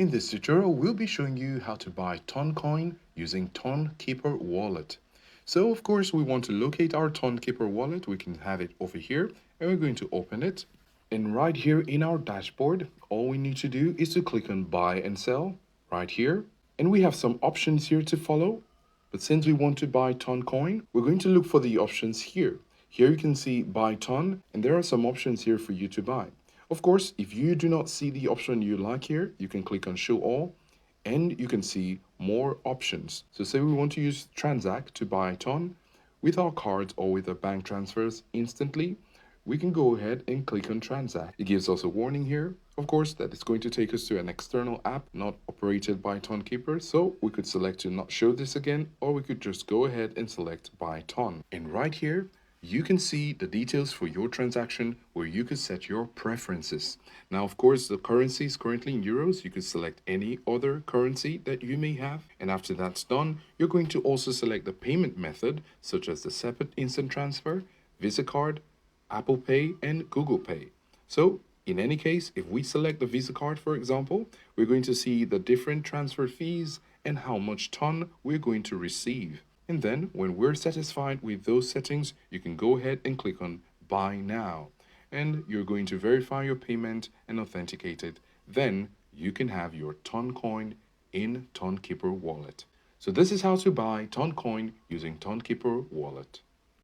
In this tutorial, we'll be showing you how to buy Toncoin using TonKeeper wallet. So of course, we want to locate our TonKeeper wallet. We can have it over here and we're going to open it. And right here in our dashboard, all we need to do is to click on buy and sell right here. And we have some options here to follow. But since we want to buy Toncoin, we're going to look for the options here. Here you can see buy Ton, and there are some options here for you to buy. Of course, if you do not see the option you like here, you can click on show all and you can see more options. So say we want to use Transact to buy Ton with our cards or with our bank transfers instantly, we can go ahead and click on Transact. It gives us a warning here, of course, that it's going to take us to an external app not operated by TonKeeper. So we could select to not show this again, or we could just go ahead and select buy Ton. And right here, you can see the details for your transaction where you could set your preferences. Now, of course, the currency is currently in euros. You could select any other currency that you may have. And after that's done, you're going to also select the payment method, such as the SEPA Instant Transfer, Visa Card, Apple Pay, and Google Pay. So in any case, if we select the Visa card, for example, we're going to see the different transfer fees and how much ton we're going to receive. And then when we're satisfied with those settings, you can go ahead and click on buy now. And you're going to verify your payment and authenticate it. Then you can have your Toncoin in TonKeeper wallet. So this is how to buy Toncoin using TonKeeper wallet.